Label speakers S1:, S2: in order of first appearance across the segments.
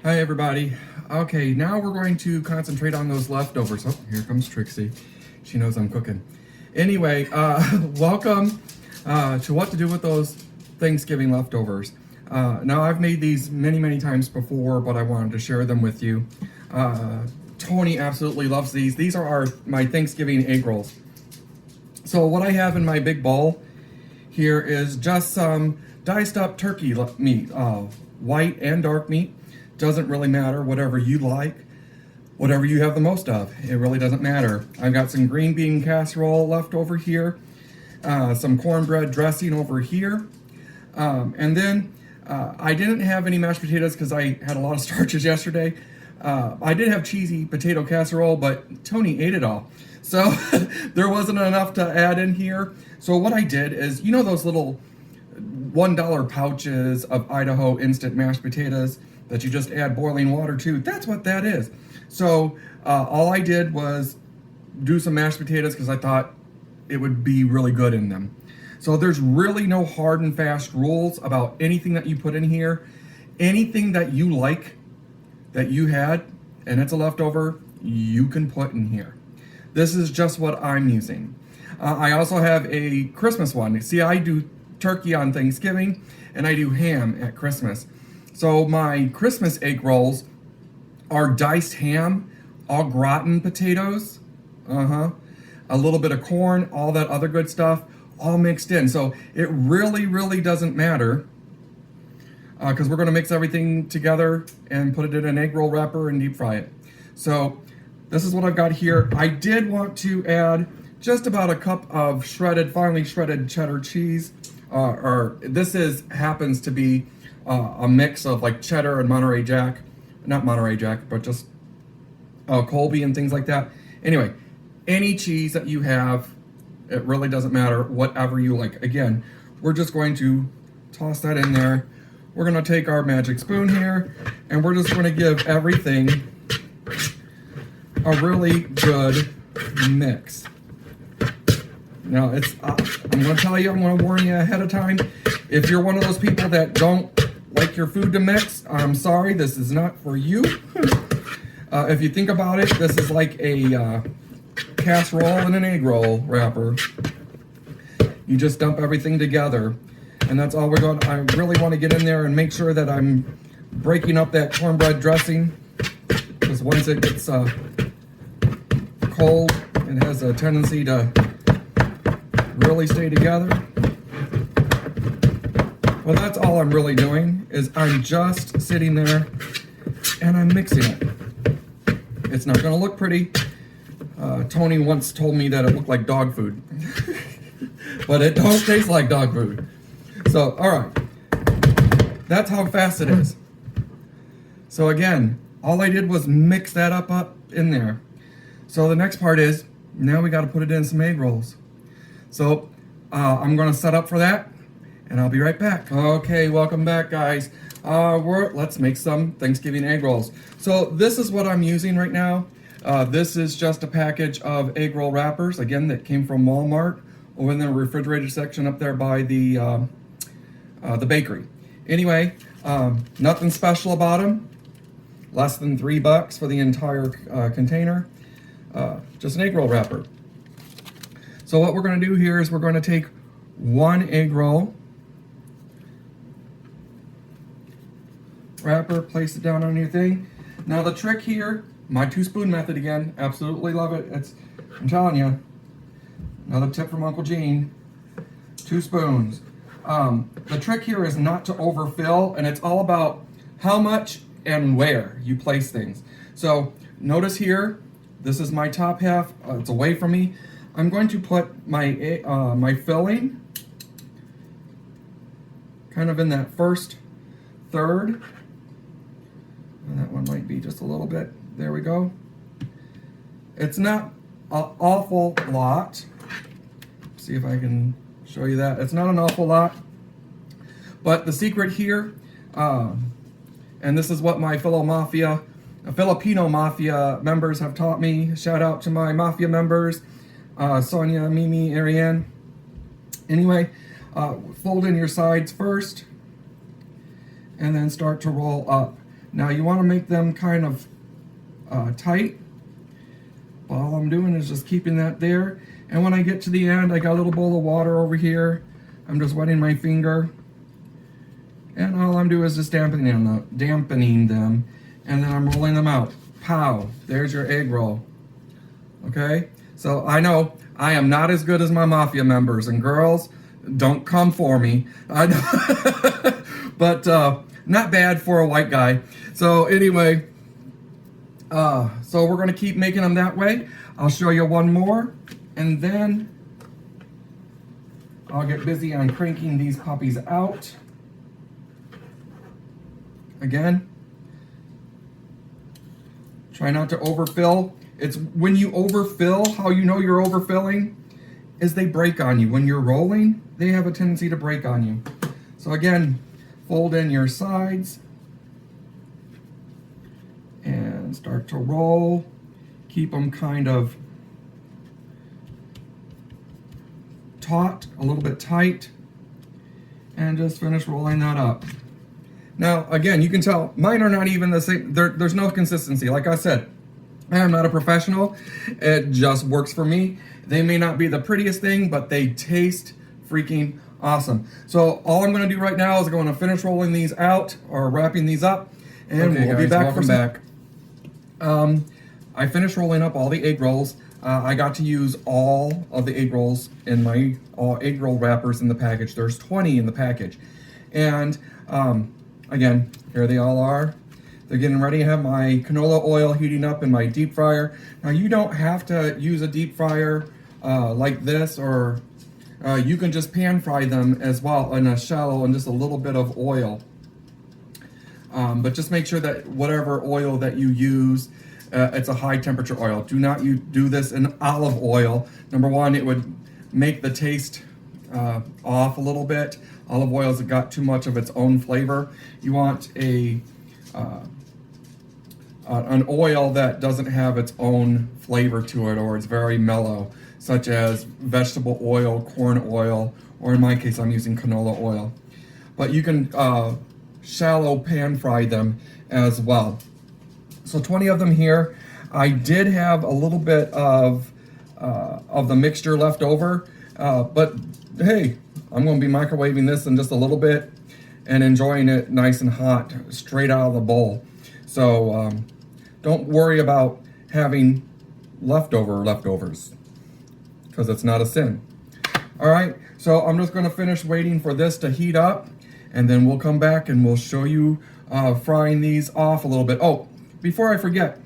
S1: Hi everybody. Okay, now we're going to concentrate on those leftovers. Oh, here comes Trixie. She knows I'm cooking. Anyway, welcome to what to do with those Thanksgiving leftovers. Now I've made these many times before, but I wanted to share them with you. Tony absolutely loves these. These are my Thanksgiving egg rolls. So what I have in my big bowl here is just some diced up turkey meat, white and dark meat. Doesn't really matter, whatever you like, whatever you have the most of, it really doesn't matter. I've got some green bean casserole left over here, some cornbread dressing over here, and then I didn't have any mashed potatoes because I had a lot of starches yesterday. I did have cheesy potato casserole, but Tony ate it all. So there wasn't enough to add in here. So what I did is, you know those little $1 pouches of Idaho instant mashed potatoes that you just add boiling water to? That's what that is. So all I did was do some mashed potatoes because I thought it would be really good in them. So there's really no hard and fast rules about anything that you put in here. Anything that you like, that you had, and it's a leftover, you can put in here. This is just what I'm using. I also have a Christmas one. See, I do turkey on Thanksgiving, and I do ham at Christmas. So my Christmas egg rolls are diced ham, au gratin potatoes, a little bit of corn, all that other good stuff, all mixed in. So it really doesn't matter because we're going to mix everything together and put it in an egg roll wrapper and deep fry it. So this is what I've got here. I did want to add just about a cup of finely shredded cheddar cheese. Happens to be a mix of like cheddar and Monterey Jack, not Monterey Jack, but just Colby and things like that. Anyway, any cheese that you have, it really doesn't matter, whatever you like. Again, we're just going to toss that in there. We're going to take our magic spoon here, and we're just going to give everything a really good mix. Now, I'm going to tell you, I'm going to warn you ahead of time. If you're one of those people that don't like your food to mix, I'm sorry, this is not for you. If you think about it, this is like a casserole and an egg roll wrapper. You just dump everything together, and that's all we're going. I really want to get in there and make sure that I'm breaking up that cornbread dressing, because once it gets cold, it has a tendency to really stay together. Well, that's all I'm really doing, is I'm just sitting there and I'm mixing it. It's not going to look pretty. Tony once told me that it looked like dog food. But it don't taste like dog food. So, all right. That's how fast it is. So again, all I did was mix that up in there. So the next part is, now we got to put it in some egg rolls. So I'm going to set up for that, and I'll be right back. Okay, welcome back, guys. Let's make some Thanksgiving egg rolls. So this is what I'm using right now. This is just a package of egg roll wrappers, again, that came from Walmart over in the refrigerator section up there by the bakery. Anyway, nothing special about them. Less than $3 for the entire container. Just an egg roll wrapper. So what we're going to do here is we're going to take one egg roll wrapper, place it down on your thing. Now the trick here, my 2-spoon method again, absolutely love it. I'm telling you, another tip from Uncle Gene, 2 spoons. The trick here is not to overfill, and it's all about how much and where you place things. So notice here, this is my top half, it's away from me. I'm going to put my my filling kind of in that first third. And that one might be just a little bit. There we go. It's not an awful lot. See if I can show you that. It's not an awful lot. But the secret here, and this is what my fellow Filipino Mafia members have taught me. Shout out to my Mafia members. Sonia, Mimi, Ariane. Anyway, fold in your sides first and then start to roll up. Now you want to make them kind of tight. All I'm doing is just keeping that there. And when I get to the end, I got a little bowl of water over here. I'm just wetting my finger. And all I'm doing is just dampening them. And then I'm rolling them out. Pow, there's your egg roll. Okay? So I know I am not as good as my mafia members. And girls, don't come for me. I know. But not bad for a white guy. So anyway, so we're going to keep making them that way. I'll show you one more, and then I'll get busy on cranking these puppies out. Again, try not to overfill. It's when you overfill, how you know you're overfilling is they break on you. When you're rolling, they have a tendency to break on you. So again, fold in your sides and start to roll. Keep them kind of taut, a little bit tight, and just finish rolling that up. Now, again, you can tell mine are not even the same. There's no consistency. Like I said, I am not a professional. It just works for me. They may not be the prettiest thing, but they taste freaking awesome. So all I'm going to do right now is I'm going to finish rolling these out or wrapping these up, and
S2: okay,
S1: we'll
S2: guys,
S1: be back.
S2: welcome back.
S1: I finished rolling up all the egg rolls. I got to use all of the egg rolls in my egg roll wrappers in the package. There's 20 in the package. And again, here they all are. They're getting ready. I have my canola oil heating up in my deep fryer. Now you don't have to use a deep fryer like this, or you can just pan fry them as well in a shallow and just a little bit of oil. But just make sure that whatever oil that you use, it's a high temperature oil. Do not do this in olive oil. Number one, it would make the taste off a little bit. Olive oil has got too much of its own flavor. You want an oil that doesn't have its own flavor to it, or it's very mellow, such as vegetable oil, corn oil, or in my case, I'm using canola oil. But you can shallow pan fry them as well. So 20 of them here. I did have a little bit of the mixture left over, but hey, I'm going to be microwaving this in just a little bit and enjoying it nice and hot straight out of the bowl. So don't worry about having leftovers, because it's not a sin. All right, so I'm just going to finish waiting for this to heat up, and then we'll come back and we'll show you frying these off a little bit. Oh, before I forget,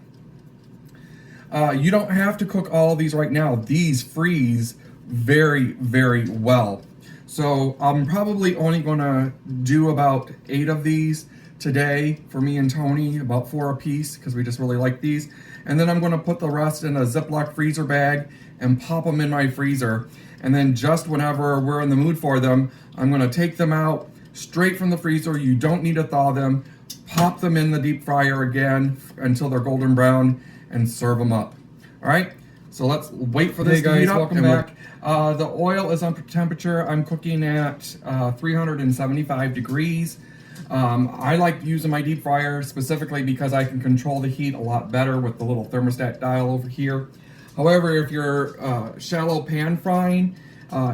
S1: you don't have to cook all of these right now. These freeze very, very well. So I'm probably only gonna do about 8 of these today for me and Tony, about 4 a piece, because we just really like these. And then I'm gonna put the rest in a Ziploc freezer bag and pop them in my freezer. And then just whenever we're in the mood for them, I'm gonna take them out straight from the freezer. You don't need to thaw them. Pop them in the deep fryer again until they're golden brown and serve them up. All right, so let's wait for this to heat up. Welcome back. The oil is on temperature. I'm cooking at 375 degrees. I like using my deep fryer specifically because I can control the heat a lot better with the little thermostat dial over here. However, if you're shallow pan frying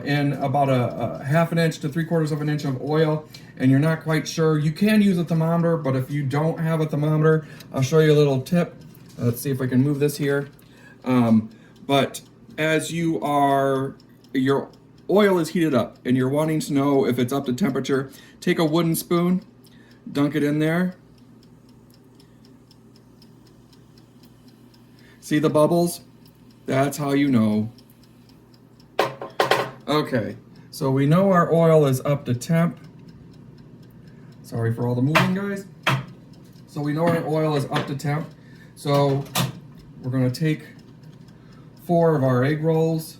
S1: in about a ½ inch to 3/4 inch of oil, and you're not quite sure, you can use a thermometer. But if you don't have a thermometer, I'll show you a little tip. Let's see if I can move this here. But as your oil is heated up and you're wanting to know if it's up to temperature, take a wooden spoon, dunk it in there. See the bubbles? That's how you know. Okay, so we know our oil is up to temp. Sorry for all the moving, guys. So we know our oil is up to temp. So we're gonna take 4 of our egg rolls,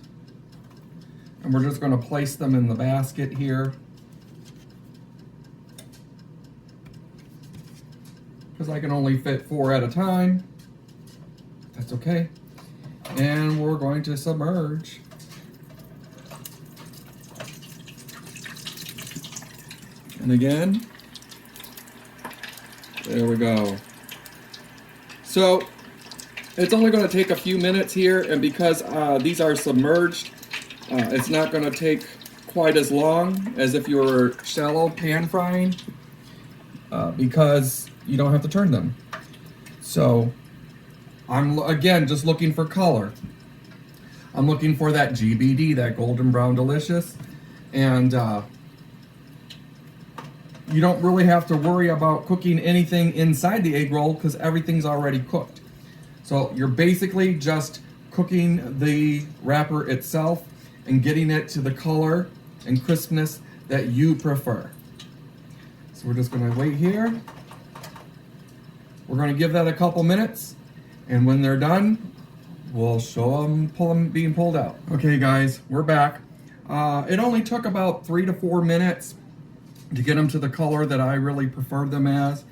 S1: and we're just gonna place them in the basket here, because I can only fit 4 at a time. That's okay. And we're going to submerge. And again, There we go. So it's only going to take a few minutes here, and because these are submerged, it's not going to take quite as long as if you were shallow pan frying, because you don't have to turn them. So I'm, again, just looking for color. I'm looking for that GBD, that golden brown delicious, and you don't really have to worry about cooking anything inside the egg roll because everything's already cooked. So you're basically just cooking the wrapper itself and getting it to the color and crispness that you prefer. So we're just gonna wait here. We're gonna give that a couple minutes, and when they're done, we'll show them being pulled out. Okay guys, we're back. It only took about 3 to 4 minutes to get them to the color that I really preferred them as.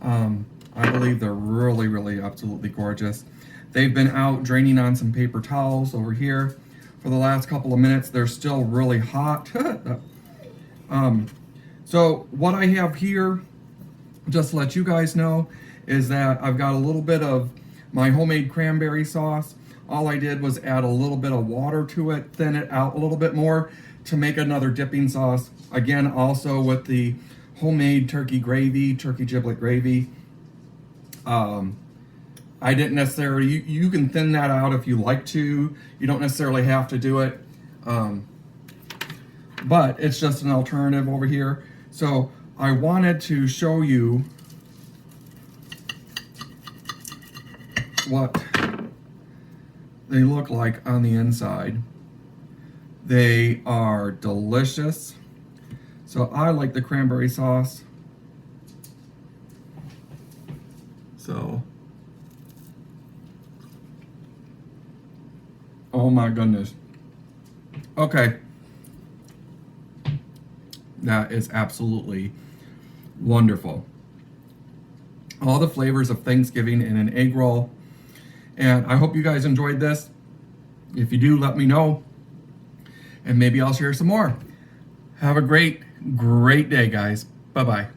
S1: I believe they're really, really absolutely gorgeous. They've been out draining on some paper towels over here for the last couple of minutes. They're still really hot. So what I have here, just to let you guys know, is that I've got a little bit of my homemade cranberry sauce. All I did was add a little bit of water to it, thin it out a little bit more to make another dipping sauce. Again, also with the homemade turkey gravy, turkey giblet gravy. I didn't necessarily, you can thin that out if you like to. You don't necessarily have to do it. But it's just an alternative over here. So I wanted to show you what they look like on the inside. They are delicious. So I like the cranberry sauce. So, oh my goodness. Okay. That is absolutely wonderful. All the flavors of Thanksgiving in an egg roll. And I hope you guys enjoyed this. If you do, let me know. And maybe I'll share some more. Have a great day, guys. Bye-bye.